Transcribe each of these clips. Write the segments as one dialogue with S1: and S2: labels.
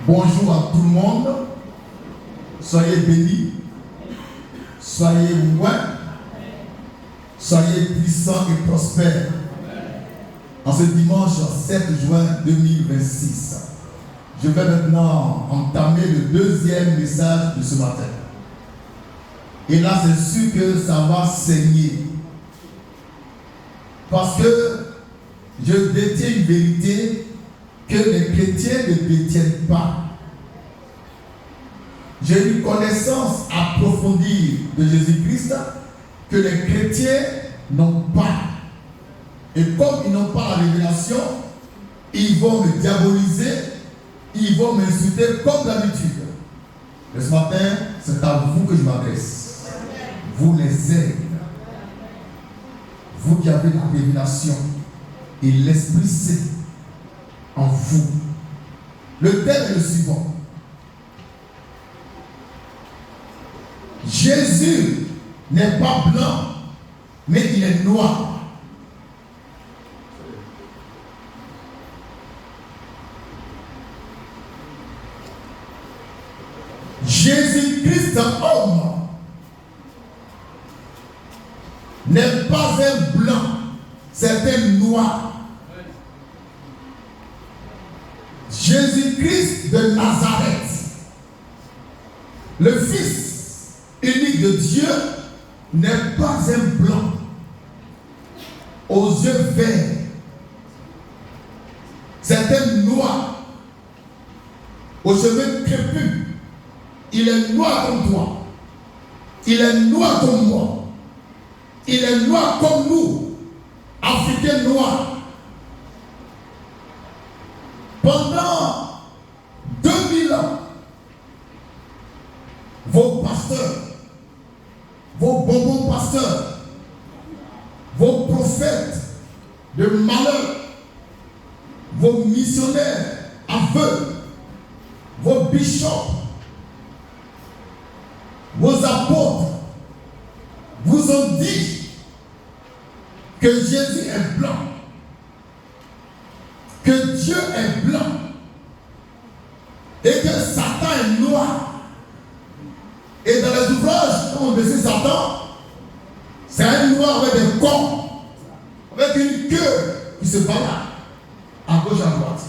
S1: Bonjour à tout le monde. Soyez bénis. Soyez loin. Soyez puissants et prospères. En ce dimanche 7 juin 2026, je vais maintenant entamer le deuxième message de ce matin. Et là, c'est sûr que ça va saigner. Parce que je détiens une vérité que les chrétiens ne détiennent pas. J'ai une connaissance approfondie de Jésus-Christ que les chrétiens n'ont pas. Et comme ils n'ont pas la révélation, ils vont me diaboliser, ils vont m'insulter comme d'habitude. Mais ce matin, c'est à vous que je m'adresse. Vous les aigles. Vous qui avez la révélation et l'Esprit Saint en vous. Le thème est le suivant. Jésus n'est pas blanc, mais il est noir. Jésus-Christ homme n'est pas un blanc, c'est un noir. Jésus-Christ de Nazareth, le Fils unique de Dieu, n'est pas un blanc aux yeux verts. C'est un noir aux cheveux crépus. Il est noir comme toi. Il est noir comme moi. Il est noir comme nous, Africains noirs. Pendant 2000 ans, vos pasteurs, vos bonbons pasteurs, vos prophètes de malheur, vos missionnaires aveugles, vos bishops, vos apôtres vous ont dit que Jésus est blanc, que Dieu est blanc et que Satan est noir. Et dans les ouvrages, quand on décide Satan, c'est un noir avec des cornes, avec une queue qui se balade à gauche à droite.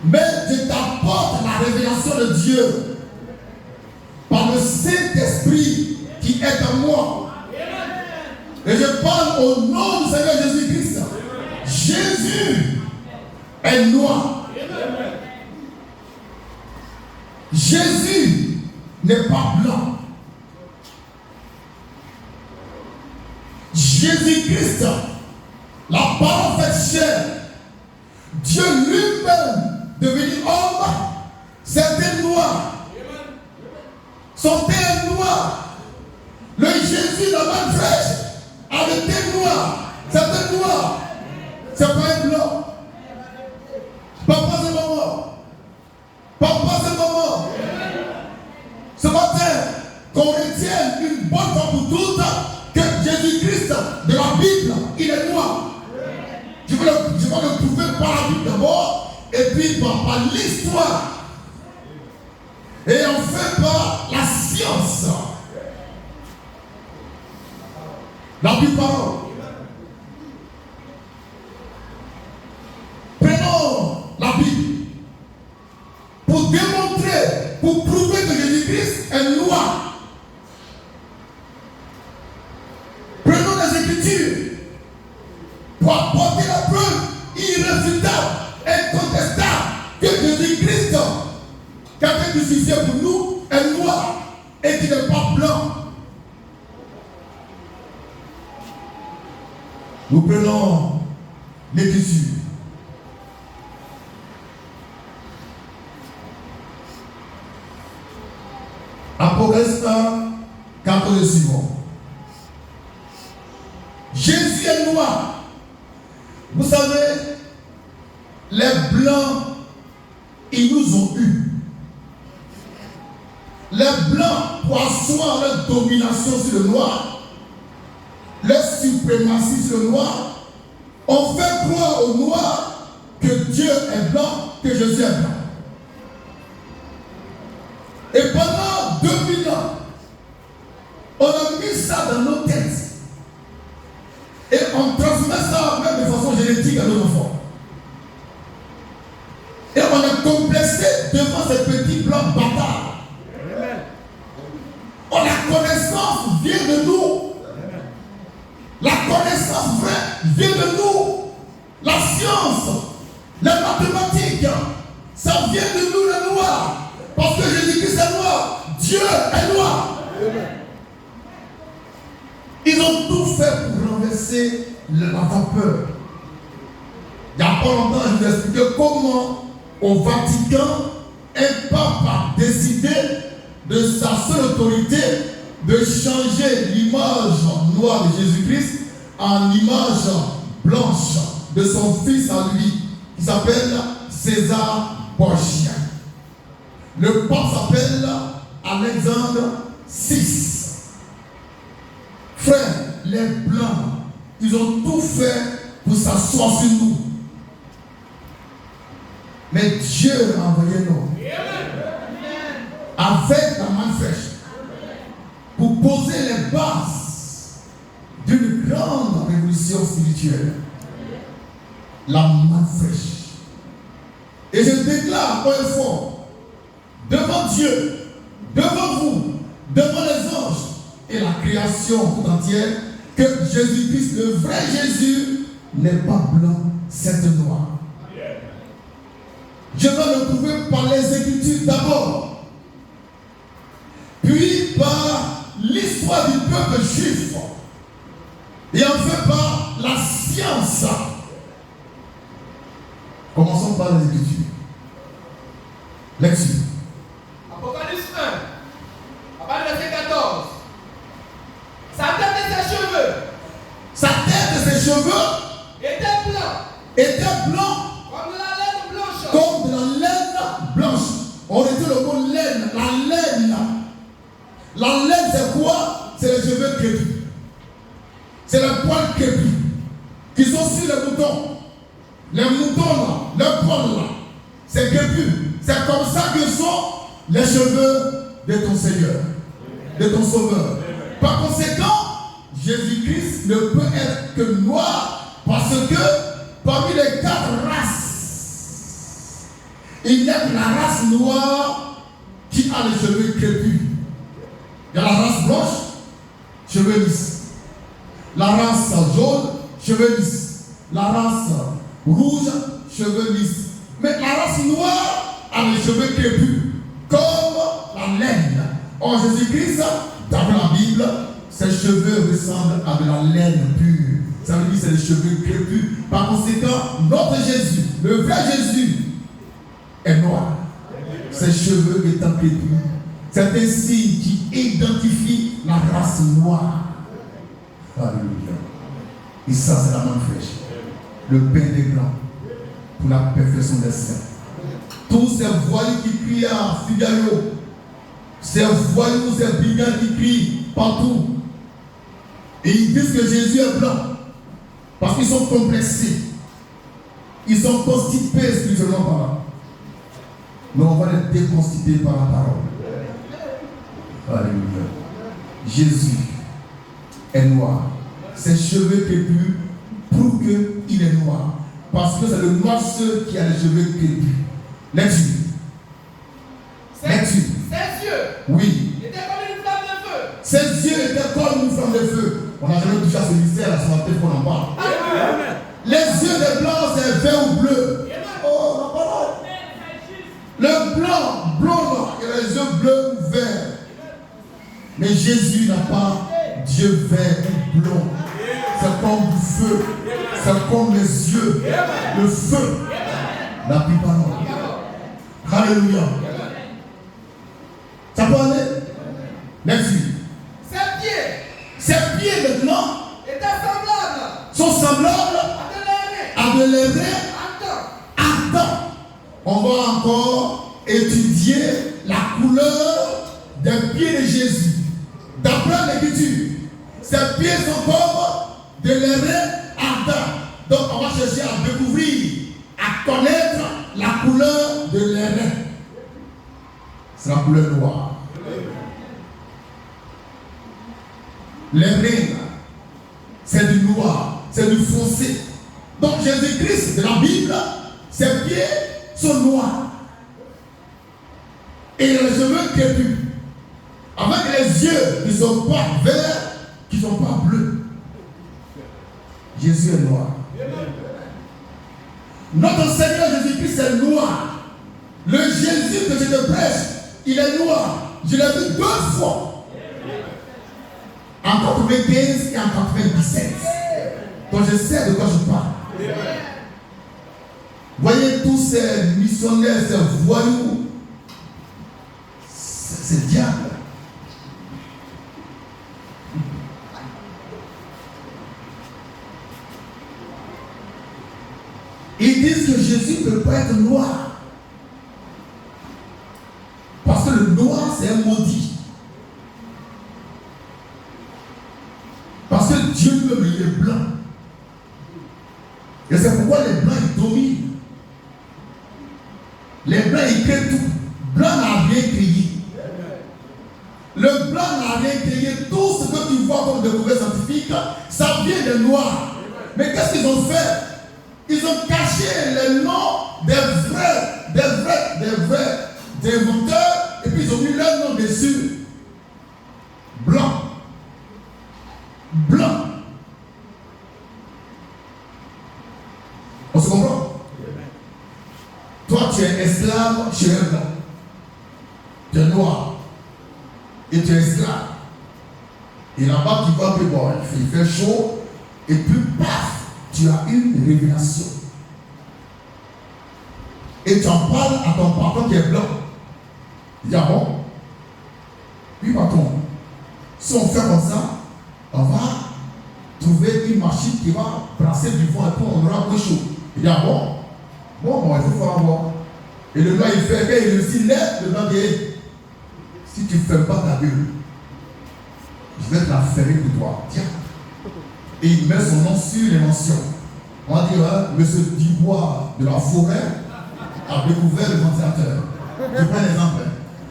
S1: Mais je t'apporte la révélation de Dieu par le Saint-Esprit qui est en moi. Et je parle au nom du Seigneur Jésus-Christ. Jésus est noir. Jésus n'est pas blanc. Jésus-Christ, la parole faite chair, Dieu lui-même devenu homme, c'est un noir. Son teint est noir. Le Jésus de la fraîche a le teint noir. C'est un noir. C'est pas un blanc. Papa, c'est maman. Papa, c'est maman. Ce matin, qu'on retienne une bonne fois pour toutes que Jésus-Christ de la Bible, il est noir. Je vais le prouver par la Bible d'abord, et puis par l'histoire. Et enfin par la science. La Bible parole. Prenons la Bible pour démontrer, pour prouver que Jésus-Christ est noir. Prenons les Écritures pour apporter la preuve irréfutable, incontestable que Jésus-Christ, qui a été crucifié pour nous, est noir et qui n'est pas blanc. Nous prenons l'Écriture. Apocalypse 1, 4 et suivant. Jésus est noir. Vous savez, les blancs, ils nous ont eus. Les blancs, pour asseoir leur domination sur le noir, leur suprématie sur le noir, ont fait croire au noir que Dieu est blanc que Jésus est blanc. Et pendant 2000 ans, on a mis ça dans nos têtes. Et on transmet ça même de façon génétique à nos enfants. Et on est complexé devant ces petits blancs bâtards. La connaissance vient de nous. La connaissance vraie vient de nous. La science, les mathématiques, ça vient de nous les noirs. Parce que Jésus-Christ est noir. Dieu est noir. Ils ont tout fait pour renverser la vapeur. Il n'y a pas longtemps, je vous ai expliqué comment au Vatican, un pape a décidé de sa seule autorité de changer l'image noire de Jésus-Christ en image blanche de son fils à lui, qui s'appelle César Borgia. Le pape s'appelle Alexandre VI. Frère, les blancs, ils ont tout fait pour s'asseoir sur nous. Mais Dieu a envoyé nous avec la main fraîche pour poser les bases d'une grande révolution spirituelle. La main fraîche. Et je déclare haut et fort, devant Dieu, devant vous, devant les anges et la création tout entière, que Jésus-Christ, le vrai Jésus, n'est pas blanc, c'est noir. Je vais le trouver par les Écritures d'abord, puis par l'histoire du peuple juif, et enfin par la science. Commençons par les Écritures. Lecture.
S2: Apocalypse 1, à partir du verset 14. Sa tête et ses cheveux.
S1: Sa tête et ses cheveux
S2: étaient blancs.
S1: Comme
S2: de la laine blanche.
S1: Comme de la laine blanche. On retient le mot laine. La laine. La laine, c'est quoi? C'est les cheveux crépus. C'est les poils crépus qui sont sur les moutons. Les moutons là, les poils là, c'est crépus. C'est comme ça que sont les cheveux de ton Seigneur, de ton Sauveur. Par conséquent, Jésus-Christ ne peut être que noir parce que parmi les 4 races, il n'y a que la race noire qui a les cheveux crépus. Il y a la race blanche, cheveux lisses. La race jaune, cheveux lisses. La race rouge, cheveux lisses. Mais la race noire a les cheveux crépus, comme la laine. Or, Jésus-Christ, dans la Bible, ses cheveux ressemblent à de la laine pure. Ça veut dire que c'est des cheveux crépus. Par conséquent, notre Jésus, le vrai Jésus, est noir. Ses cheveux étant crépus. C'est un signe qui identifie la race noire. Alléluia. Et ça, c'est la main fraîche. Le pain des blancs pour la perfection des saints. Tous ces voyous qui crient à Figaro, ces voyous, ces brigands qui crient partout, et ils disent que Jésus est blanc parce qu'ils sont complexés, ils sont constipés spirituellement parlant. Mais on va les déconstiper par la parole. Alléluia. Jésus est noir. Ses cheveux crépus prouvent qu'il est noir. Parce que c'est le noir seul qui a les cheveux crépus. Lecture. Lecture.
S2: Ses yeux.
S1: Oui.
S2: Étaient comme une flamme de feu.
S1: Ses yeux étaient comme une flamme de feu. On n'a jamais touché à ce mystère, à ce matin qu'on en parle.
S2: Amen.
S1: Les yeux des blancs, c'est vert ou bleu. Oh, la parole. Le blanc, il a les yeux bleus ou verts. Mais Jésus n'a pas Dieu vert ou blond. C'est comme du feu. C'est comme les yeux. Le feu. La parole. Alléluia. Ça peut aller? Merci. Ses pieds maintenant sont semblables à de l'airain ardent. On va encore étudier la couleur des pieds de Jésus. D'après l'Écriture, ses pieds sont comme de l'airain ardent. Donc on va chercher à découvrir, à connaître la couleur c'est la couleur noire. Les reines, c'est du noir, c'est du foncé. Donc Jésus-Christ de la Bible, ses pieds sont noirs. Et il a les cheveux crépus. Avec les yeux qui ne sont pas verts, qui ne sont pas bleus. Jésus est noir. Notre Seigneur Jésus-Christ est noir. Le Jésus que je te prêche, il est noir. Je l'ai vu 2 fois. En 95 et en 97. Donc je sais de quoi je parle. Voyez tous ces missionnaires, ces voyous. C'est diable. Ils disent que Jésus ne peut pas être noir. Parce que le noir, c'est un maudit. Parce que Dieu même, il est blanc. Et c'est pourquoi les blancs, ils dominent. Les blancs, ils créent tout. Blanc n'a rien créé. Le blanc n'a rien créé. Tout ce que tu vois comme découverte scientifique, ça vient des noirs. Mais qu'est-ce qu'ils ont fait? Ils ont caché les noms des vrais inventeurs, et puis ils ont mis leur nom dessus. Blanc. Blanc. On se comprend? Toi, tu es esclave chez un blanc. Tu es noir. Et tu es esclave. Et là-bas, tu vois que bon, il fait chaud, et puis paf! Tu as une révélation. Et tu en parles à ton patron qui est blanc. Il dit, ah bon? Oui, patron. Si on fait comme ça, on va trouver une machine qui va brasser du vent et puis on aura plus chaud. Il dit, ah bon? Bon, il faut faire voir. Et le blanc, il fait, quand il réussit net, le blanc dit, si tu ne fermes pas ta gueule, je vais te la fermer pour toi. Tiens. Et il met son nom sur les mentions. On va dire, hein, monsieur Dubois de la forêt a découvert le ventilateur. Je prends l'exemple.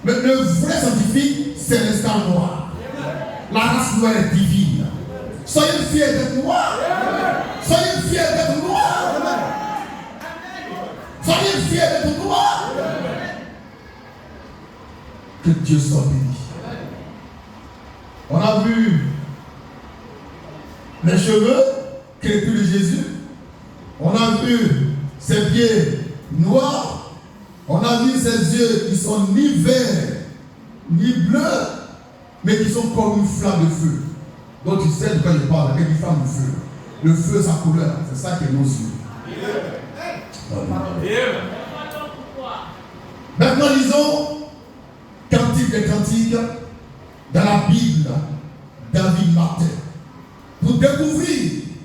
S1: Mais le vrai scientifique, c'est l'esclave noir. La race noire est divine. Soyez fiers d'être noirs. Soyez fiers d'être noirs. Soyez fiers d'être noirs. Que Dieu soit béni. On a vu les cheveux crépus de Jésus. On a vu ses pieds noirs. On a vu ses yeux qui sont ni verts, ni bleus, mais qui sont comme une flamme de feu. Donc tu sais de quoi je parle, avec une flamme de feu. Le feu, sa couleur, c'est ça qui est nos yeux. Maintenant, lisons Cantique des Cantiques dans la Bible, David Martin. Pour découvrir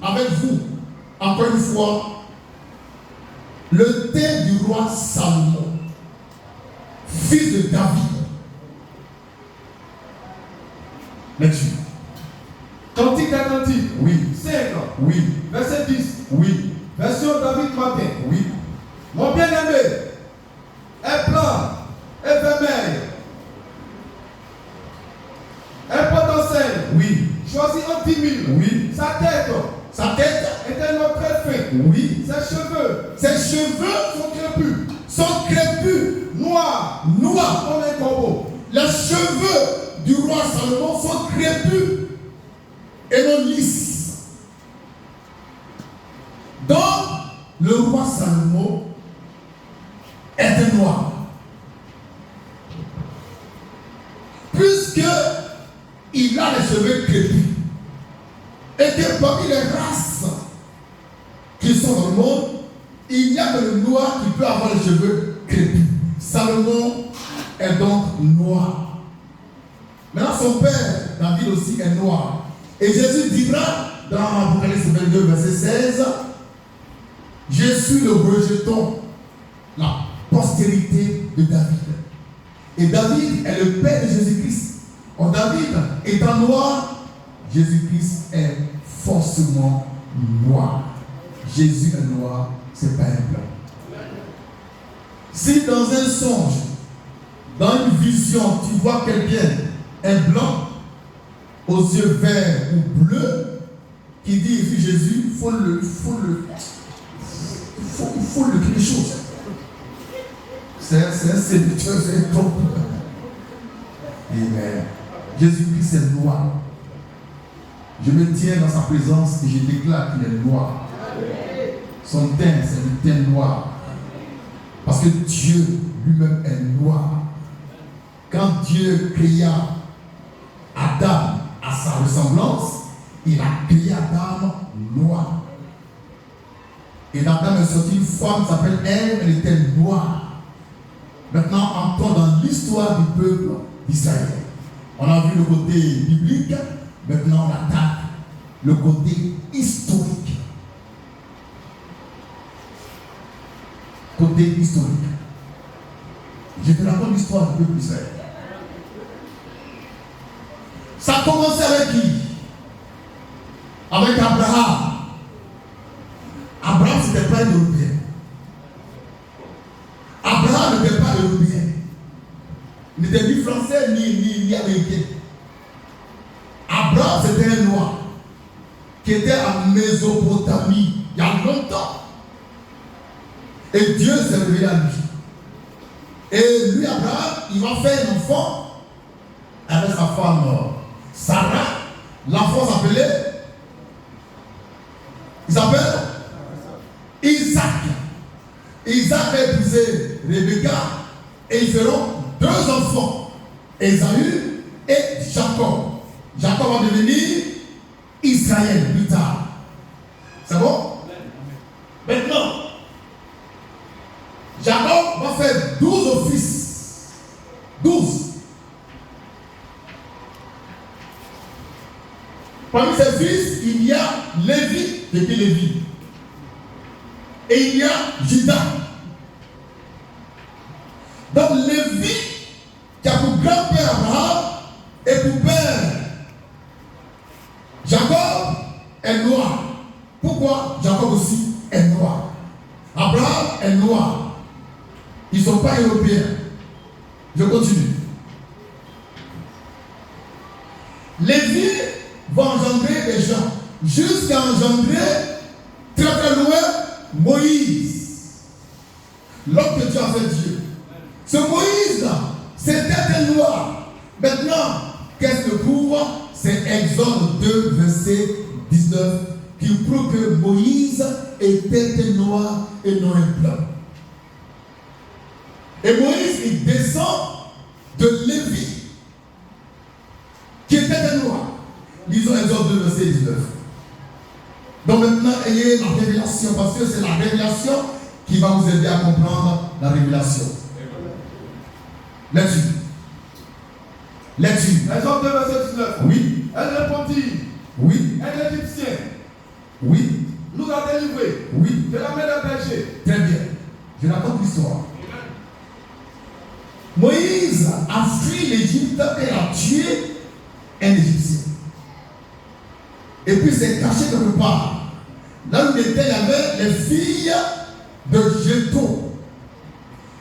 S1: avec vous, encore une fois, le thème du roi Salomon, fils de David. Lecture.
S2: Cantique des Cantiques.
S1: Oui.
S2: 5.
S1: Oui.
S2: Verset 10.
S1: Oui.
S2: Version David Martin.
S1: Oui.
S2: Mon bien-aimé est blanc et vermeil. Un potentiel.
S1: Oui.
S2: Choisi en 10 000.
S1: Oui.
S2: Sa tête est un homme très fin.
S1: Oui.
S2: Ses cheveux sont crépus. Noirs comme un corbeau.
S1: Les cheveux du roi Salomon sont crépus et non lisses. Donc, le roi Salomon est un noir. Puisque il a les cheveux crépus. Et que parmi les races qui sont dans le monde, il n'y a que le noir qui peut avoir les cheveux crépus. Salomon est donc noir. Maintenant, son père, David aussi, est noir. Et Jésus dira dans Apocalypse 22, verset 16, je suis le rejeton, la postérité de David. Et David est le père de Jésus-Christ. En David étant noir, Jésus-Christ est forcément noir. Jésus est noir, c'est pas un blanc. Si dans un songe, dans une vision, tu vois quelqu'un, un blanc, aux yeux verts ou bleus, qui dit ici Jésus, il faut le quelque chose. C'est un séducteur, c'est un trompe. Amen. Jésus-Christ est noir. Je me tiens dans sa présence et je déclare qu'il est noir. Son teint, c'est le teint noir. Parce que Dieu lui-même est noir. Quand Dieu créa Adam à sa ressemblance, il a créé Adam noir. Et d'Adam est sortie une femme qui s'appelle Ève, elle était noire. Maintenant, entrons dans l'histoire du peuple d'Israël. On a vu le côté biblique, maintenant on attaque le côté historique. Côté historique. Je te raconte l'histoire du peuple d'Israël. Ça a commencé avec qui? Avec Abraham. Abraham, ce n'était pas un Européen. Abraham n'était pas Européen. Il n'était ni français ni américain. Abraham, c'était un noir qui était en Mésopotamie il y a longtemps. Et Dieu s'est révélé à lui. Et lui, Abraham, il va faire un enfant avec sa femme Sarah. L'enfant s'appelait, il s'appelle Isaac. Isaac a épousé Rebecca et ils feront 2 enfants, Ésaü et Jacob. Jacob va devenir Israël plus tard. C'est bon? Maintenant, Jacob va faire 12 fils. 12. Parmi ses fils, il y a Lévi, depuis Lévi. Et il y a Judas. Donc Lévi, qui a pour grand-père Abraham et pour père Jacob, est noir. Pourquoi Jacob aussi est noir? Abraham est noir. Ils ne sont pas européens. Je continue. Lévi va engendrer des gens jusqu'à engendrer très très loin Moïse. L'homme que Dieu a fait Dieu. Ce Moïse-là, c'était un noir. Maintenant, qu'est-ce que prouve? C'est Exode 2, verset 19, qui prouve que Moïse était un noir et non un blanc. Et Moïse, il descend de Lévi, qui était un noir. Lisons Exode 2, verset 19. Donc maintenant, ayez la révélation, parce que c'est la révélation qui va vous aider à comprendre la révélation. Lecture.
S2: Exode 2, verset 19.
S1: Oui.
S2: Elle répondit.
S1: Oui.
S2: Un Égyptien.
S1: Oui.
S2: Nous a délivrés.
S1: Oui.
S2: De la main des bergers.
S1: Très bien. Je raconte l'histoire. Moïse a fui l'Égypte et a tué un Égyptien. Et puis s'est caché quelque part. Là où il était, il y avait les filles de Jéthro.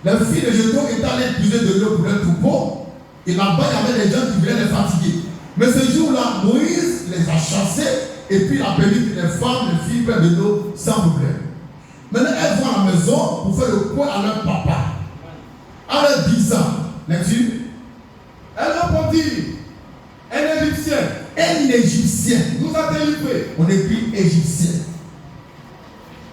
S1: Les filles de Jéthro étaient allées puiser de l'eau pour leur troupeau. Et là-bas, il y avait des gens qui voulaient les fatiguer. Mais ce jour-là, Moïse les a chassés et puis il a permis que les femmes, les filles prennent de l'eau sans problème. Maintenant, elles vont à la maison pour faire le point à leur papa. En leur disant, lecture.
S2: Elle répondit. Un Égyptien.
S1: Un Égyptien.
S2: Nous a délivrés.
S1: On écrit Égyptien.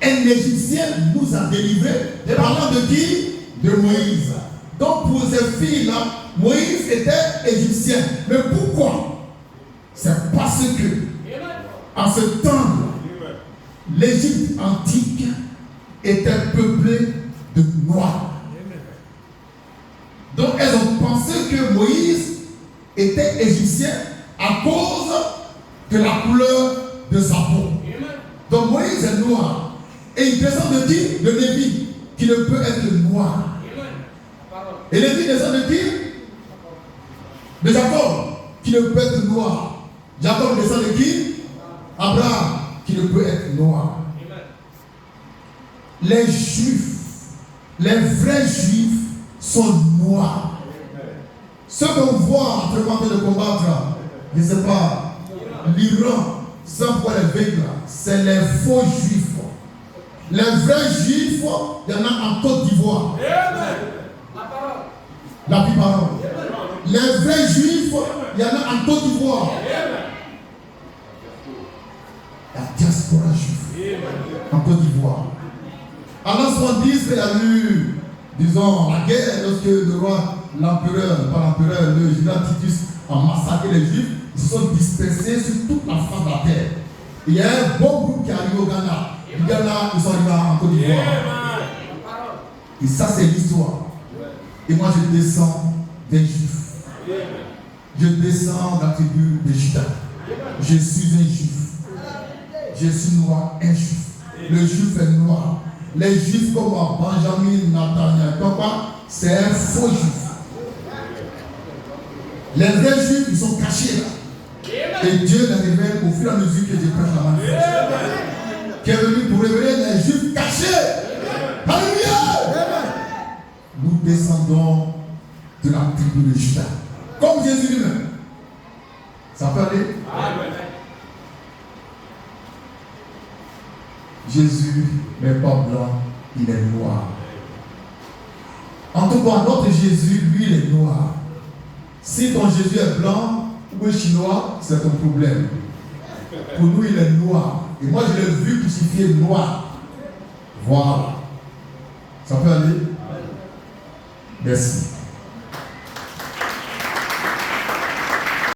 S1: Un Égyptien nous a délivrés. Parlant de qui? De Moïse. Donc pour ces filles-là, Moïse était Égyptien. Mais pourquoi? C'est parce que en ce temps, l'Égypte antique était peuplée de noirs. Donc elles ont pensé que Moïse était égyptien à cause de la couleur de sa peau. Donc Moïse est noir. Et il descend de qui? De Lévi, qui ne peut être noir. Et Lévi descend de qui? De Jacob, qui ne peut être noir. Jacob descend de qui? Abraham, qui ne peut être noir. Les Juifs, les vrais Juifs sont noirs. Ce qu'on voit actuellement en train de combattre, je ne sais pas, l'Iran, sans pouvoir les vaincre, c'est les faux juifs. Les vrais juifs, il y en a en Côte d'Ivoire. La parole. Les vrais juifs, il y en a en Côte d'Ivoire. La diaspora juive en Côte d'Ivoire. En l'an 70, il y a eu, disons, la guerre lorsque le roi, l'empereur, pas l'empereur, le général Titus a massacré les juifs. Ils se sont dispersés sur toute la face de la terre. Il y a un bon groupe qui est arrivé au Ghana. Le Ghana, ils sont arrivés en Côte d'Ivoire. Et ça, c'est l'histoire. Et moi, je descends des juifs. Je descends de la tribu de Juda. Je suis un juif. Je suis noir, un juif. Le juif est noir. Les juifs comme Benjamin, Nathaniel, c'est un faux juif. Les vrais juifs, ils sont cachés là. Et Dieu les révèle au fur et à mesure que je prêche la manifestation. Qui est venu pour révéler les juifs cachés. Alléluia. Nous descendons de la tribu de Juda. Comme Jésus lui-même. Ça peut aller? Jésus n'est pas blanc, il est noir. En tout cas, notre Jésus, lui, il est noir. Si ton Jésus est blanc ou chinois, c'est ton problème. Pour nous, il est noir. Et moi, je l'ai vu crucifié noir. Voilà. Ça peut aller? Merci.